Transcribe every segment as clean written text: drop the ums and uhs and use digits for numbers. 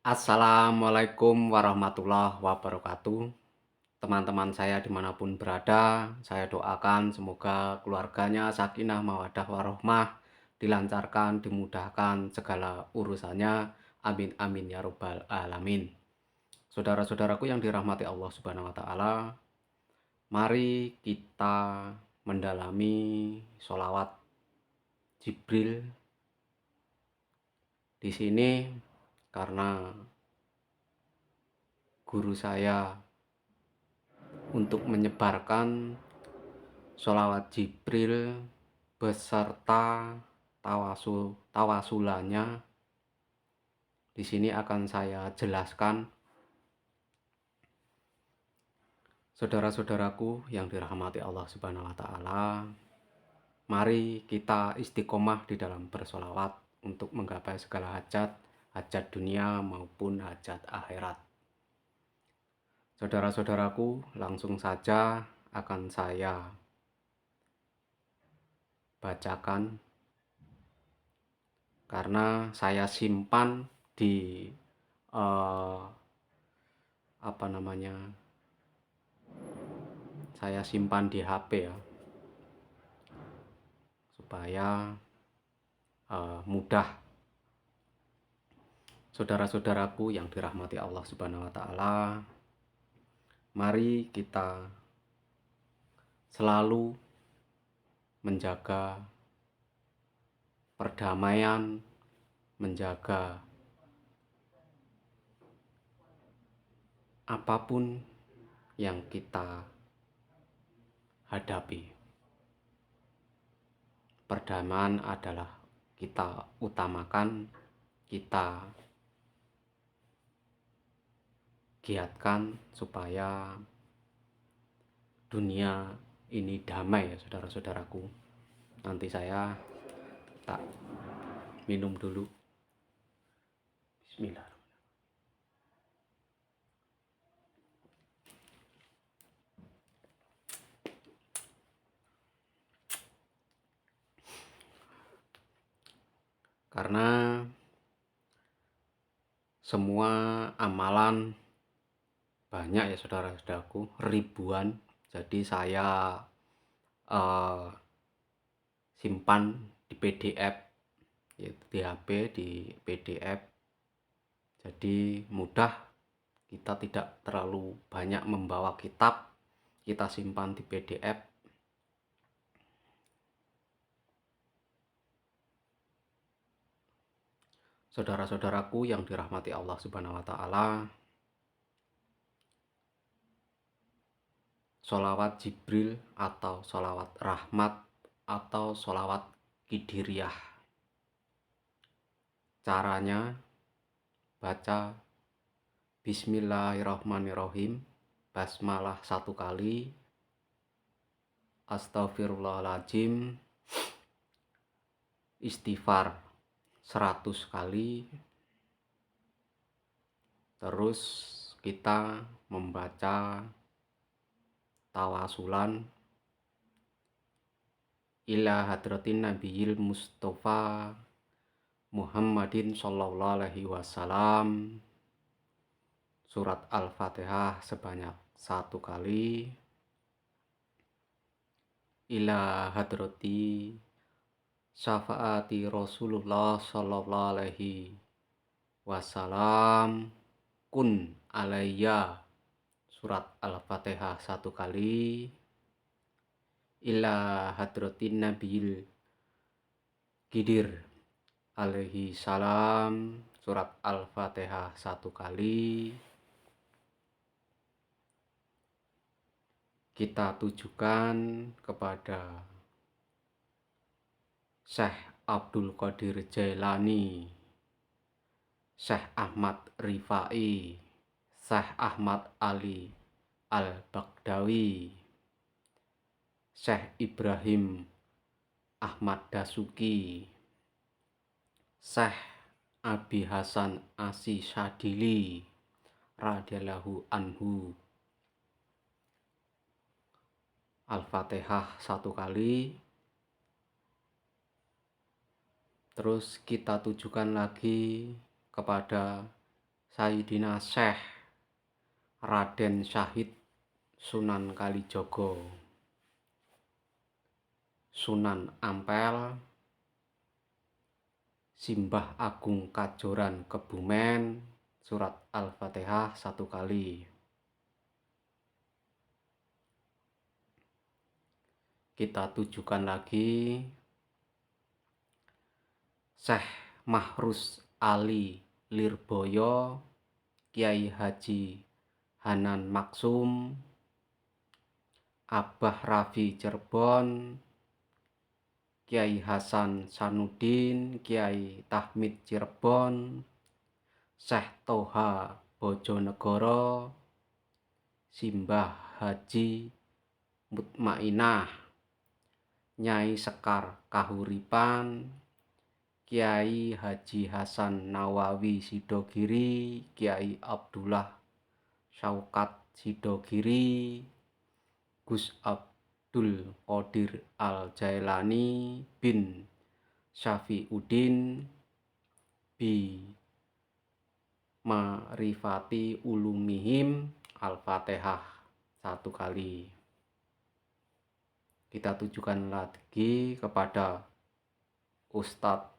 Assalamualaikum warahmatullahi wabarakatuh. Teman-teman saya dimanapun berada, saya doakan semoga keluarganya sakinah mawaddah warohmah, dilancarkan, dimudahkan segala urusannya. Amin amin ya robbal alamin. Saudara-saudaraku yang dirahmati Allah Subhanahu wa taala, mari kita mendalami sholawat Jibril di sini karena guru saya untuk menyebarkan sholawat Jibril beserta tawasulannya. Di sini akan saya jelaskan. Saudara-saudaraku yang dirahmati Allah Subhanahu wa taala, mari kita istiqomah di dalam bersolawat untuk menggapai segala hajat, hajat dunia maupun hajat akhirat. Saudara-saudaraku, langsung saja akan saya bacakan karena saya simpan di saya simpan di HP ya, supaya mudah. Saudara-saudaraku yang dirahmati Allah Subhanahu wa taala, mari kita selalu menjaga perdamaian, menjaga apapun yang kita hadapi. Perdamaian adalah kita utamakan, kita giatkan supaya dunia ini damai ya saudara-saudaraku. Nanti saya tak minum dulu. Bismillah. Karena semua amalan banyak ya saudara-saudaraku, ribuan. Jadi saya simpan di PDF, yaitu di HP, di PDF. Jadi mudah, kita tidak terlalu banyak membawa kitab, kita simpan di PDF. Saudara-saudaraku yang dirahmati Allah Subhanahu wa taala, sholawat Jibril atau sholawat rahmat atau sholawat Qidiriyah. Caranya baca Bismillahirrahmanirrahim, basmalah 1 kali, Astaghfirullahaladzim, istighfar 100 kali. Terus kita membaca tawasulan ila hadratin nabiyil mustafa Muhammadin sallallahu alaihi wasallam, surat Al-Fatihah sebanyak 1 kali, ila hadrati syafaati Rasulullah sallallahu alaihi wasallam kun alayya, surat Al-Fatihah 1 kali, ila hadratin nabiyil Qidir alaihi salam, surat Al-Fatihah 1 kali. Kita tujukan kepada Syekh Abdul Qadir Jailani, Syekh Ahmad Rifai, Syekh Ahmad Ali Al-Bagdawi, Syekh Ibrahim Ahmad Dasuki, Syekh Abi Hasan Asy Syadili radhiyallahu anhu. Al-Fatihah 1 kali. Terus kita tujukan lagi kepada Sayyidina Syekh Raden Syahid Sunan Kalijaga Sunan Ampel Simbah Agung Kajoran Kebumen surat Al-Fatihah 1 kali. Kita tujukan lagi Syekh Mahrus Ali Lirboyo Kiai Haji Hanan Maksum Abah Rafi Cirebon Kiai Hasan Sanudin Kiai Tahmid Cirebon Syekh Toha Bojonegoro Simbah Haji Mutmainah Nyai Sekar Kahuripan Kiai Haji Hasan Nawawi Sidogiri Kiai Abdullah Syaukat Sidogiri Gus Abdul Qadir Al-Jailani bin Syafiuddin bi Ma'rifati Ulumihim Al-Fatihah 1 kali. Kita tujukan lagi kepada Ustadz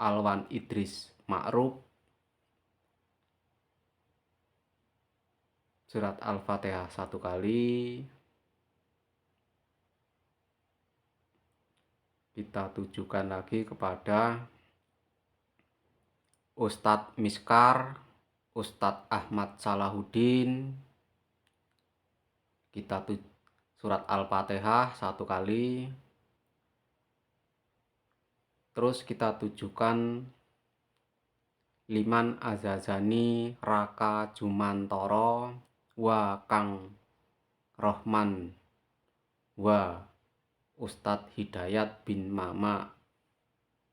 Alwan Idris Ma'ruf surat Al-Fatihah 1 kali. Kita tujukan lagi kepada Ustadz Miskar Ustadz Ahmad Salahuddin. Kita surat Al-Fatihah 1 kali. Terus kita tujukan Liman Azazani Raka Jumantoro wa Kang Rohman wa Ustadz Hidayat bin Mama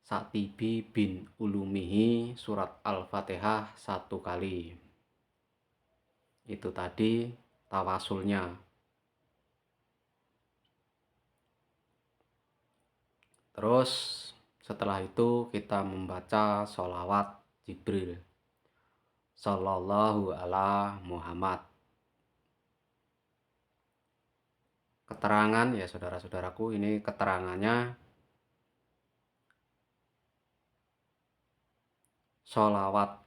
Satibi bin Ulumihi surat Al-Fatihah 1 kali. Itu tadi tawasulnya. Terus setelah itu kita membaca sholawat Jibril Sallallahu ala Muhammad. Keterangan ya saudara-saudaraku, ini keterangannya sholawat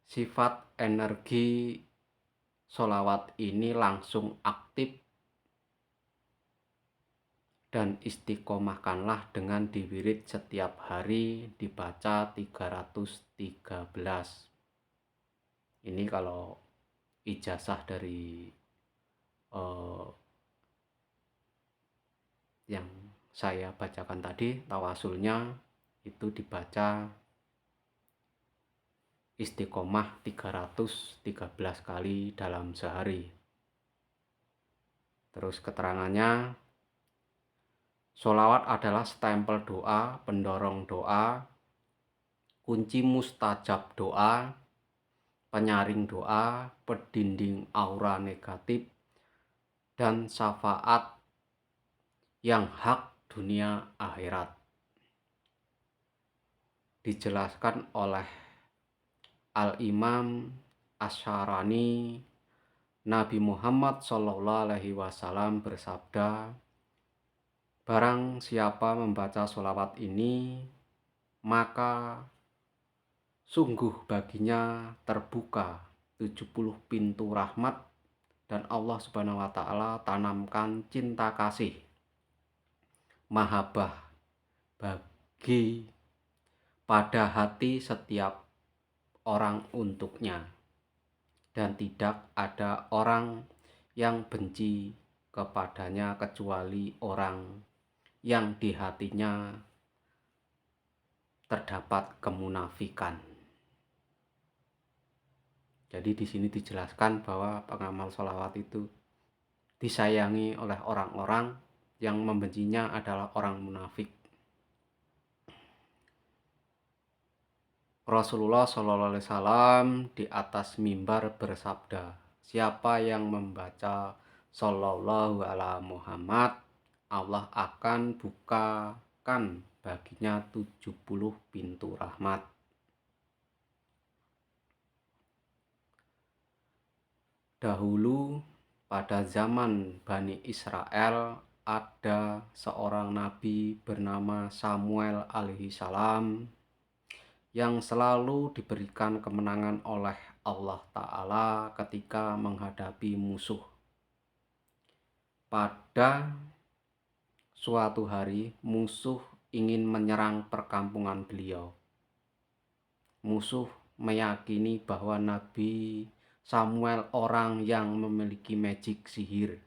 sifat energi sholawat ini langsung aktif dan istiqomahkanlah dengan diwirid setiap hari dibaca 313. Ini kalau ijazah dari yang saya bacakan tadi, tawasulnya itu dibaca istiqomah 313 kali dalam sehari. Terus keterangannya, sholawat adalah stempel doa, pendorong doa, kunci mustajab doa, penyaring doa, pendinding aura negatif, dan syafaat yang hak dunia akhirat. Dijelaskan oleh Al-Imam Asy'arani, Nabi Muhammad SAW bersabda, barang siapa membaca sholawat ini, maka sungguh baginya terbuka 70 pintu rahmat dan Allah Subhanahu wa Ta'ala tanamkan cinta kasih mahabbah bagi pada hati setiap orang untuknya, dan tidak ada orang yang benci kepadanya kecuali orang yang di hatinya terdapat kemunafikan. Jadi di sini dijelaskan bahwa pengamal sholawat itu disayangi oleh orang-orang yang membencinya adalah orang munafik. Rasulullah SAW di atas mimbar bersabda, siapa yang membaca Sallallahu ala Muhammad, Allah akan bukakan baginya 70 pintu rahmat. Dahulu pada zaman Bani Israel ada seorang nabi bernama Samuel alaihissalam yang selalu diberikan kemenangan oleh Allah Ta'ala ketika menghadapi musuh. Pada suatu hari musuh ingin menyerang perkampungan beliau. Musuh meyakini bahwa Nabi Samuel orang yang memiliki magic sihir,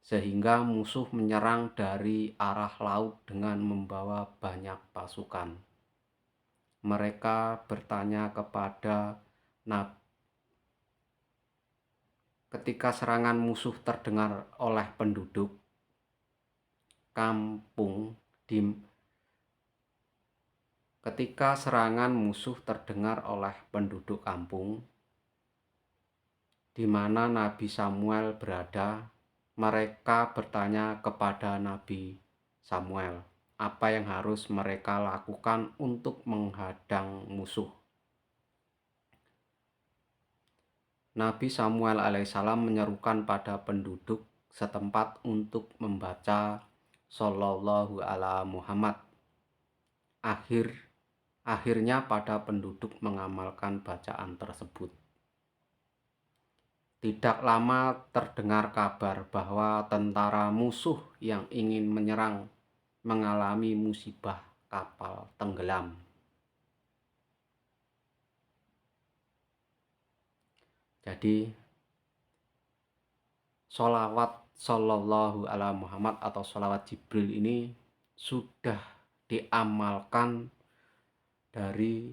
sehingga musuh menyerang dari arah laut dengan membawa banyak pasukan. Mereka bertanya kepada Nabi. Ketika serangan musuh terdengar oleh penduduk kampung ketika serangan musuh terdengar oleh penduduk kampung di mana Nabi Samuel berada, mereka bertanya kepada Nabi Samuel apa yang harus mereka lakukan untuk menghadang musuh. Nabi Samuel alaihissalam menyerukan pada penduduk setempat untuk membaca Shallallahu ala Muhammad. Akhirnya pada penduduk mengamalkan bacaan tersebut. Tidak lama terdengar kabar bahwa tentara musuh yang ingin menyerang mengalami musibah kapal tenggelam. Jadi sholawat Shallallahu ala Muhammad atau sholawat Jibril ini sudah diamalkan dari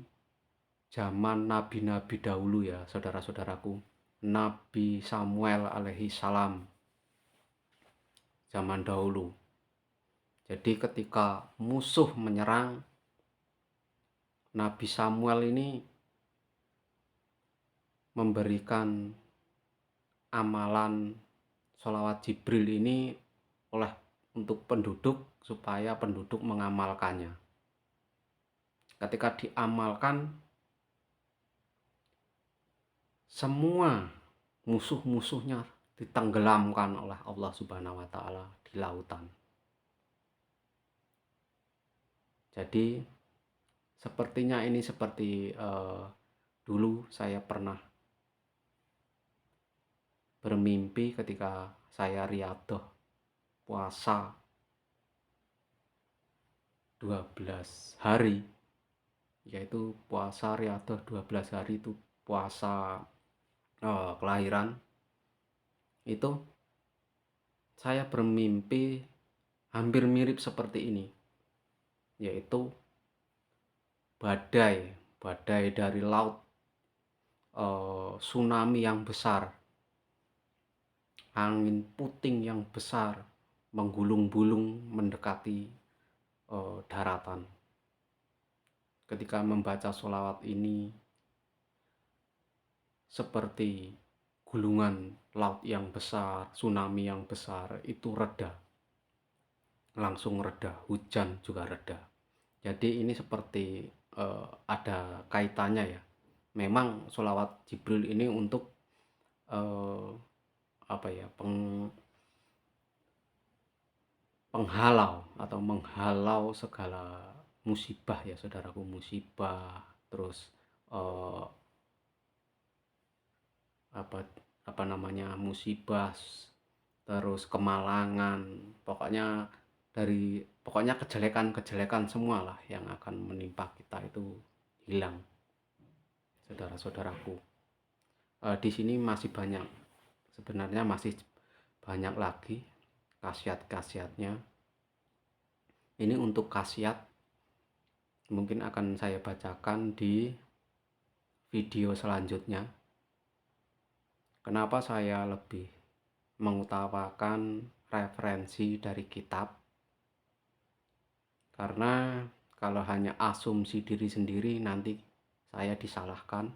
zaman nabi-nabi dahulu ya saudara-saudaraku. Nabi Samuel alaihissalam zaman dahulu. Jadi ketika musuh menyerang, Nabi Samuel ini memberikan amalan sholawat Jibril ini untuk penduduk supaya penduduk mengamalkannya. Ketika diamalkan, semua musuh-musuhnya ditenggelamkan oleh Allah Subhanahu wa Ta'ala di lautan. Jadi sepertinya ini seperti dulu saya pernah bermimpi ketika saya riyadhah puasa 12 hari, yaitu puasa riyadhah 12 hari itu puasa kelahiran. Itu saya bermimpi hampir mirip seperti ini, yaitu badai dari laut, tsunami yang besar, angin puting yang besar menggulung-gulung mendekati daratan. Ketika membaca sholawat ini seperti gulungan laut yang besar, tsunami yang besar itu reda, langsung reda, hujan juga reda. Jadi ini seperti ada kaitannya ya. Memang sholawat Jibril ini untuk penghalau atau menghalau segala musibah ya saudaraku, musibah, terus musibah, terus kemalangan, pokoknya kejelekan semua lah yang akan menimpa kita itu hilang, saudara-saudaraku. Di sini sebenarnya masih banyak lagi khasiat-khasiatnya. Ini untuk khasiat mungkin akan saya bacakan di video selanjutnya. Kenapa saya lebih mengutamakan referensi dari kitab? Karena kalau hanya asumsi diri sendiri nanti saya disalahkan.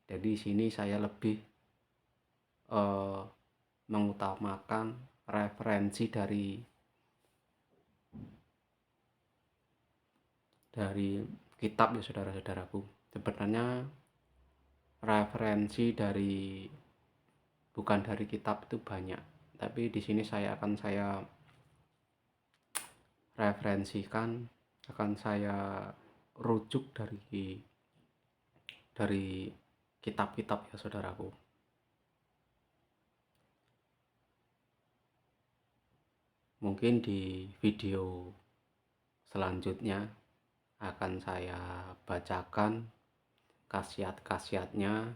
Jadi sini saya lebih mengutamakan referensi dari kitab ya saudara-saudaraku. Sebenarnya referensi dari bukan dari kitab itu banyak, tapi di sini saya referensikan, akan saya rujuk dari kitab-kitab ya saudaraku. Mungkin di video selanjutnya akan saya bacakan khasiat-khasiatnya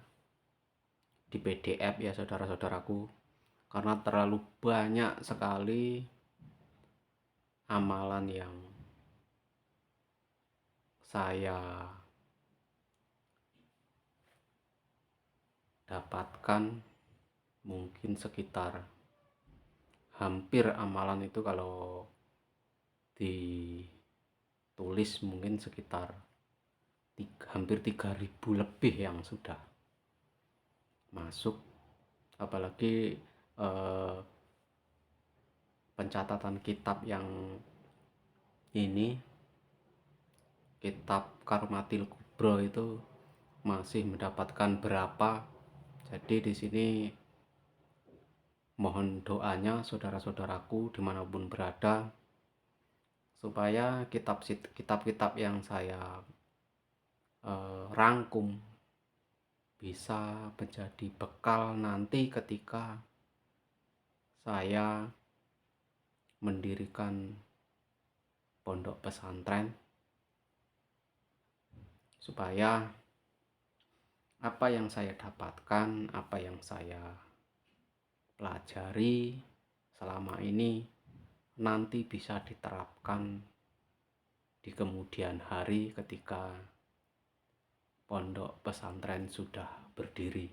di PDF ya saudara-saudaraku, karena terlalu banyak sekali amalan yang saya dapatkan, mungkin sekitar hampir amalan itu kalau ditulis mungkin sekitar hampir 3.000 lebih yang sudah masuk, apalagi pencatatan kitab yang ini, kitab Karumatil Kubro itu masih mendapatkan berapa. Jadi di sini mohon doanya saudara-saudaraku dimanapun berada, supaya kitab-kitab yang saya rangkum bisa menjadi bekal nanti ketika saya mendirikan pondok pesantren, supaya apa yang saya dapatkan, apa yang saya pelajari selama ini nanti bisa diterapkan di kemudian hari ketika pondok pesantren sudah berdiri.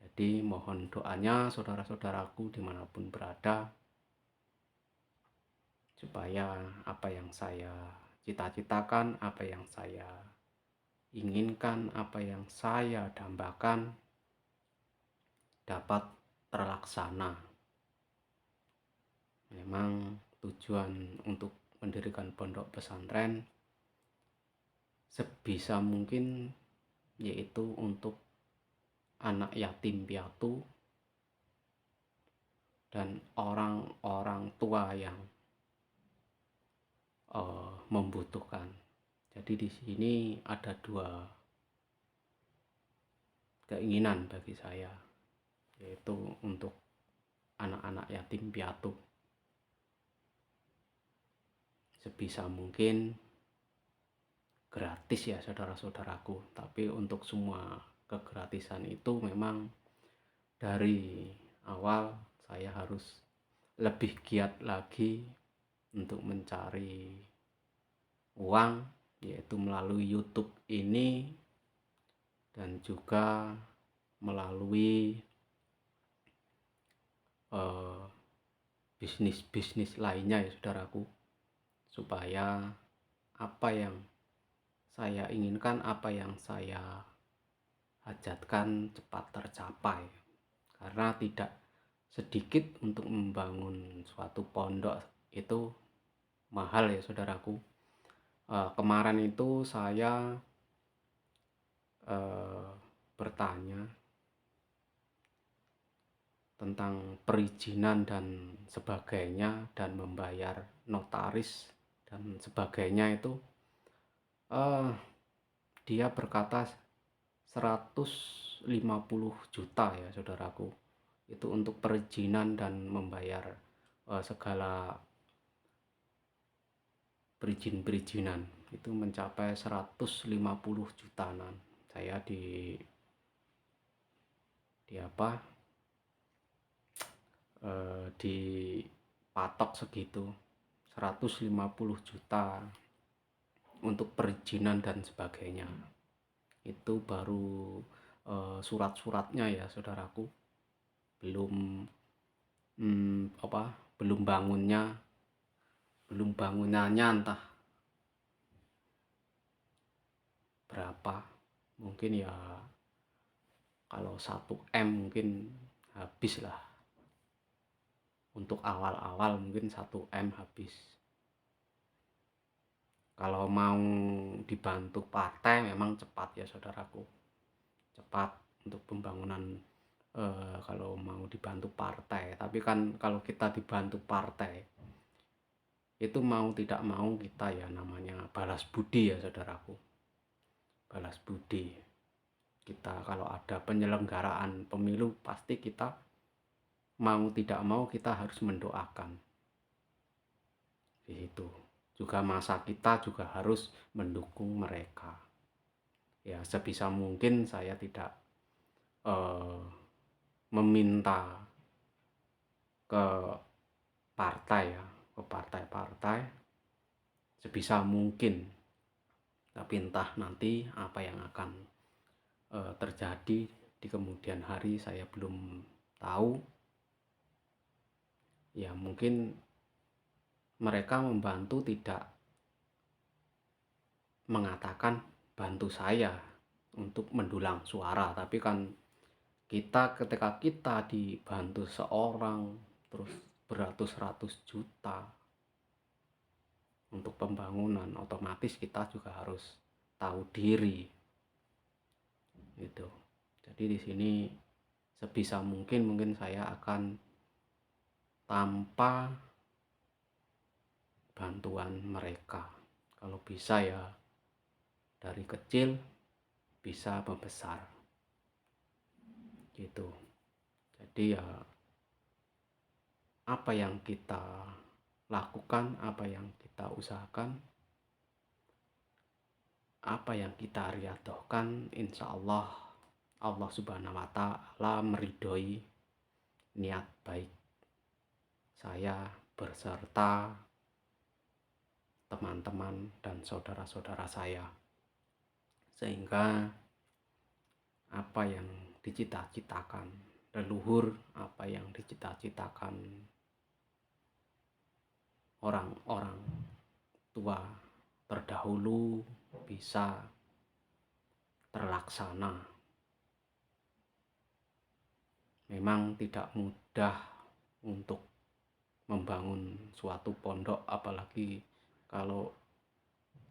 Jadi mohon doanya saudara-saudaraku dimanapun berada, supaya apa yang saya cita-citakan, apa yang saya inginkan, apa yang saya dambakan dapat terlaksana. Memang tujuan untuk mendirikan pondok pesantren sebisa mungkin yaitu untuk anak yatim piatu dan orang-orang tua yang membutuhkan. Jadi di sini ada dua keinginan bagi saya, yaitu untuk anak-anak yatim piatu sebisa mungkin gratis ya saudara-saudaraku. Tapi untuk semua kegratisan itu memang dari awal saya harus lebih giat lagi untuk mencari uang, yaitu melalui YouTube ini dan juga melalui bisnis-bisnis lainnya ya saudaraku, supaya apa yang saya inginkan, apa yang saya hajatkan cepat tercapai. Karena tidak sedikit untuk membangun suatu pondok itu mahal ya saudaraku. Kemarin itu saya bertanya tentang perizinan dan sebagainya dan membayar notaris dan sebagainya itu, dia berkata 150 juta ya saudaraku, itu untuk perizinan dan membayar segala perizinan itu mencapai 150 jutaan. Saya dipatok segitu, 150 juta untuk perizinan dan sebagainya. Itu baru surat-suratnya ya saudaraku, belum belum bangunannya entah berapa, mungkin ya kalau 1 M mungkin habis lah, untuk awal-awal mungkin 1 M habis. Kalau mau dibantu partai memang cepat ya saudaraku, cepat untuk pembangunan kalau mau dibantu partai. Tapi kan kalau kita dibantu partai, itu mau tidak mau kita ya namanya balas budi ya saudaraku. Balas budi. Kita kalau ada penyelenggaraan pemilu pasti kita mau tidak mau kita harus mendoakan. Itu juga masa kita juga harus mendukung mereka. Ya sebisa mungkin saya tidak meminta ke partai ya, ke partai-partai sebisa mungkin. Tapi entah nanti apa yang akan terjadi di kemudian hari saya belum tahu. Ya mungkin mereka membantu tidak mengatakan bantu saya untuk mendulang suara, tapi kan kita ketika kita dibantu seorang terus beratus-ratus juta untuk pembangunan, otomatis kita juga harus tahu diri gitu. Jadi di sini sebisa mungkin saya akan tanpa bantuan mereka. Kalau bisa ya dari kecil bisa membesar gitu. Jadi ya apa yang kita lakukan, apa yang kita usahakan, apa yang kita riadohkan, insya Allah Allah Subhanahu wa Ta'ala meridhoi niat baik saya berserta teman-teman dan saudara-saudara saya, sehingga apa yang dicita-citakan leluhur, apa yang dicita-citakan orang-orang tua terdahulu bisa terlaksana. Memang tidak mudah untuk membangun suatu pondok, apalagi kalau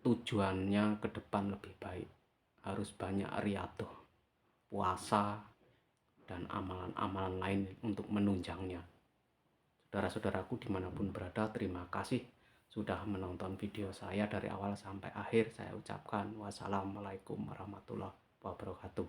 tujuannya ke depan lebih baik. Harus banyak riyadhah, puasa, dan amalan-amalan lain untuk menunjangnya. Saudara-saudaraku dimanapun berada, terima kasih sudah menonton video saya dari awal sampai akhir. Saya ucapkan wassalamualaikum warahmatullahi wabarakatuh.